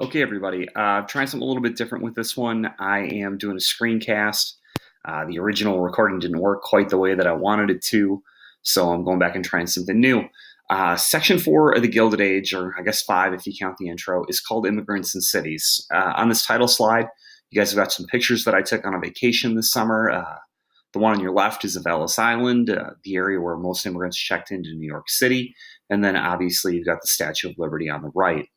Okay, everybody. Trying something a little bit different with this one. I am doing a screencast. The original recording didn't work quite the way that I wanted it to, so I'm going back and trying something new. Section 4 of the Gilded Age, or I guess 5 if you count the intro, is called Immigrants in Cities. On this title slide, you guys have got some pictures that I took on a vacation this summer. The one on your left is of Ellis Island, the area where most immigrants checked into New York City. And then obviously you've got the Statue of Liberty on the right.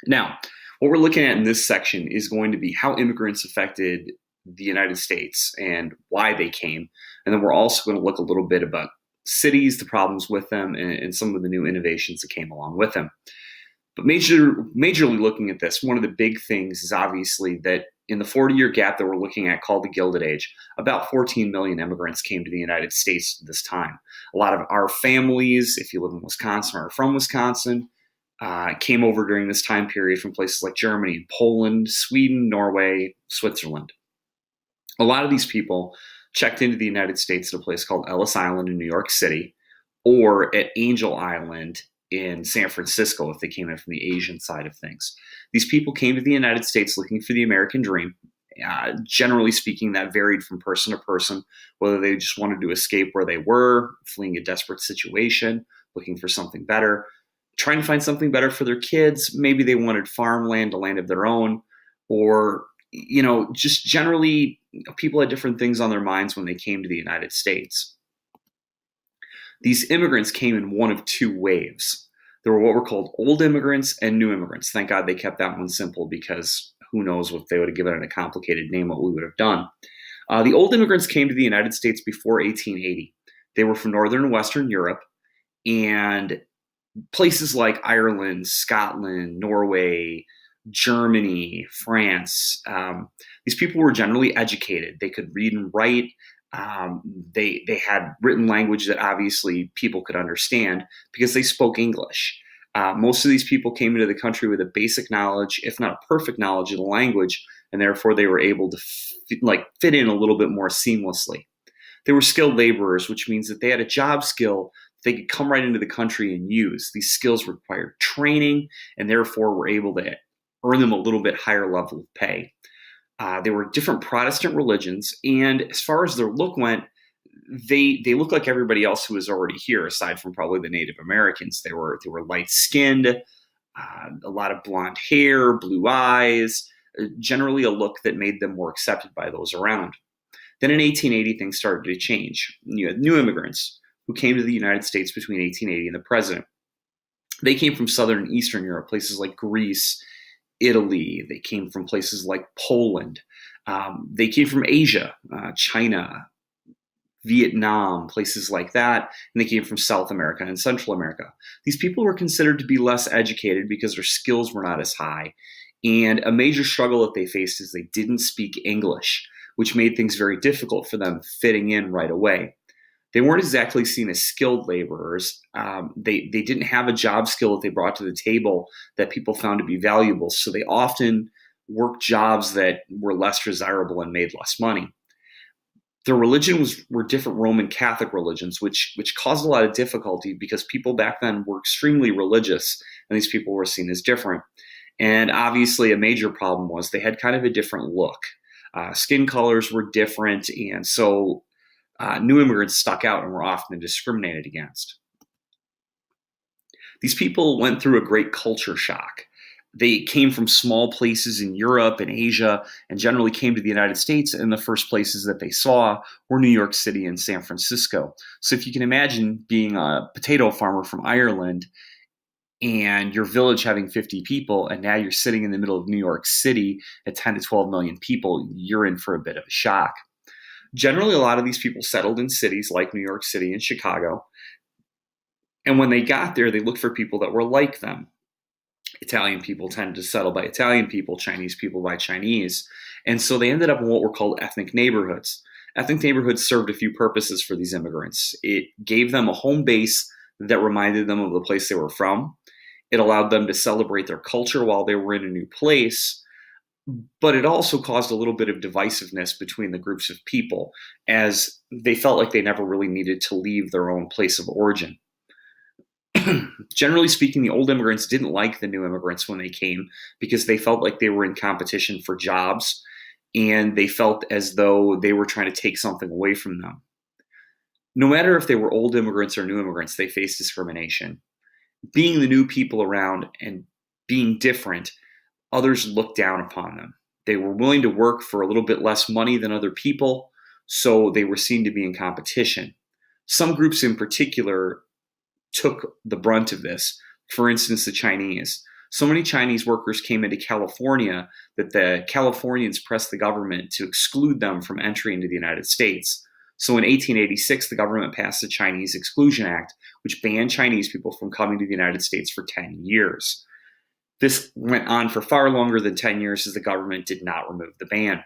Now, what we're looking at in this section is going to be how immigrants affected the United States and why they came. And then we're also going to look a little bit about cities, the problems with them, and some of the new innovations that came along with them. But majorly looking at this, one of the big things is obviously that in the 40-year gap that we're looking at, called the Gilded Age, about 14 million immigrants came to the United States at this time. A lot of our families, if you live in Wisconsin or are from Wisconsin, came over during this time period from places like Germany, Poland, Sweden, Norway, Switzerland. A lot of these people checked into the United States at a place called Ellis Island in New York City, or at Angel Island in San Francisco if they came in from the Asian side of things. These people came to the United States looking for the American dream. Generally speaking, that varied from person to person, whether they just wanted to escape where they were, fleeing a desperate situation, looking for something better, trying to find something better for their kids. Maybe they wanted farmland, a land of their own, or, just generally people had different things on their minds when they came to the United States. These immigrants came in one of two waves. There were what were called old immigrants and new immigrants. Thank God they kept that one simple, because who knows if they would have given it a complicated name, what we would have done. The old immigrants came to the United States before 1880. They were from Northern and Western Europe, and places like Ireland, Scotland, Norway, Germany, France. These people were generally educated. They could read and write. They had written language that obviously people could understand because they spoke English. Most of these people came into the country with a basic knowledge, if not a perfect knowledge of the language, and therefore they were able to fit in a little bit more seamlessly. They were skilled laborers, which means that they had a job skill they could come right into the country and use. These skills required training, and therefore were able to earn them a little bit higher level of pay. They were different Protestant religions, and as far as their look went, they looked like everybody else who was already here, aside from probably the Native Americans. They were light-skinned, a lot of blonde hair, blue eyes, generally a look that made them more accepted by those around. Then in 1880, things started to change. You had new immigrants who came to the United States between 1880 and the present. They came from Southern and Eastern Europe, places like Greece, Italy. They came from places like Poland. They came from Asia, China, Vietnam, places like that. And they came from South America and Central America. These people were considered to be less educated because their skills were not as high. And a major struggle that they faced is they didn't speak English, which made things very difficult for them fitting in right away. They weren't exactly seen as skilled laborers. They didn't have a job skill that they brought to the table that people found to be valuable, so they often worked jobs that were less desirable and made less money. Their religion were different Roman Catholic religions, which caused a lot of difficulty because people back then were extremely religious, and these people were seen as different. And obviously a major problem was they had kind of a different look. Skin colors were different, and so new immigrants stuck out and were often discriminated against. These people went through a great culture shock. They came from small places in Europe and Asia and generally came to the United States, and the first places that they saw were New York City and San Francisco. So if you can imagine being a potato farmer from Ireland and your village having 50 people, and now you're sitting in the middle of New York City at 10 to 12 million people, you're in for a bit of a shock. Generally, a lot of these people settled in cities like New York City and Chicago. And when they got there, they looked for people that were like them. Italian people tended to settle by Italian people, Chinese people by Chinese. And so they ended up in what were called ethnic neighborhoods. Ethnic neighborhoods served a few purposes for these immigrants. It gave them a home base that reminded them of the place they were from. It allowed them to celebrate their culture while they were in a new place. But it also caused a little bit of divisiveness between the groups of people, as they felt like they never really needed to leave their own place of origin. Generally speaking, the old immigrants didn't like the new immigrants when they came because they felt like they were in competition for jobs and they felt as though they were trying to take something away from them. No matter if they were old immigrants or new immigrants, they faced discrimination. Being the new people around and being different, others looked down upon them. They were willing to work for a little bit less money than other people, so they were seen to be in competition. Some groups in particular took the brunt of this. For instance, the Chinese. So many Chinese workers came into California that the Californians pressed the government to exclude them from entry into the United States. So in 1886, the government passed the Chinese Exclusion Act, which banned Chinese people from coming to the United States for 10 years. This went on for far longer than 10 years as the government did not remove the ban.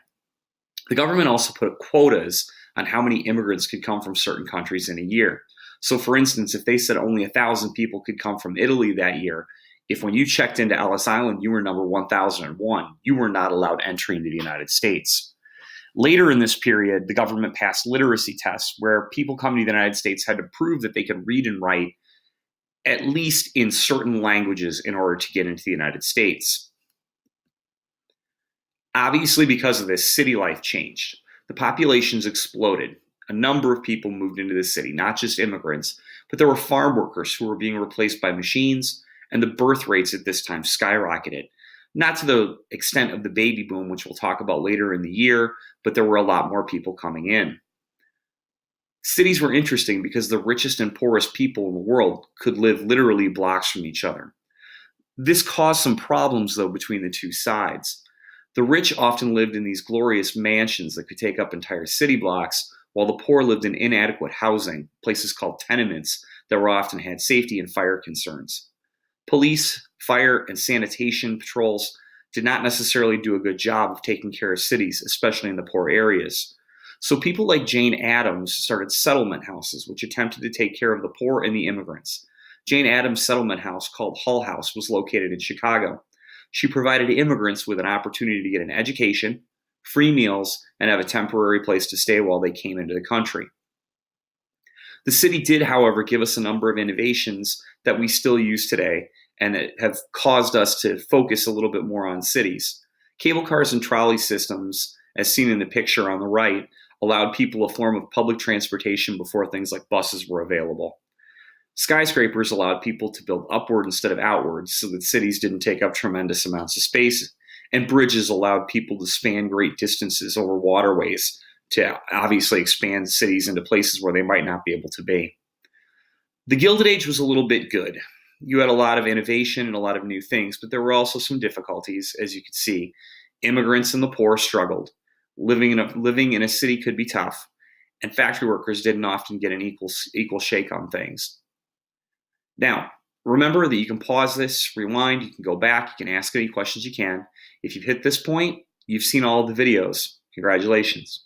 The government also put quotas on how many immigrants could come from certain countries in a year. So for instance, if they said only 1,000 people could come from Italy that year, if when you checked into Ellis Island, you were number 1,001, you were not allowed entry into the United States. Later in this period, the government passed literacy tests where people coming to the United States had to prove that they could read and write at least in certain languages in order to get into the United States. Obviously, because of this, city life changed. The populations exploded. A number of people moved into the city, not just immigrants, but there were farm workers who were being replaced by machines, and the birth rates at this time skyrocketed. Not to the extent of the baby boom, which we'll talk about later in the year, but there were a lot more people coming in. Cities were interesting because the richest and poorest people in the world could live literally blocks from each other. This caused some problems, though, between the two sides. The rich often lived in these glorious mansions that could take up entire city blocks, while the poor lived in inadequate housing, places called tenements that were often had safety and fire concerns. Police, fire, and sanitation patrols did not necessarily do a good job of taking care of cities, especially in the poor areas. So people like Jane Addams started settlement houses, which attempted to take care of the poor and the immigrants. Jane Addams' settlement house, called Hull House, was located in Chicago. She provided immigrants with an opportunity to get an education, free meals, and have a temporary place to stay while they came into the country. The city did, however, give us a number of innovations that we still use today and that have caused us to focus a little bit more on cities. Cable cars and trolley systems, as seen in the picture on the right, allowed people a form of public transportation before things like buses were available. Skyscrapers allowed people to build upward instead of outwards so that cities didn't take up tremendous amounts of space. And bridges allowed people to span great distances over waterways to obviously expand cities into places where they might not be able to be. The Gilded Age was a little bit good. You had a lot of innovation and a lot of new things, but there were also some difficulties, as you could see. Immigrants and the poor struggled. Living in a city could be tough, and factory workers didn't often get an equal shake on things. Now, remember that you can pause this, rewind, you can go back, you can ask any questions you can. If you've hit this point, you've seen all the videos. Congratulations.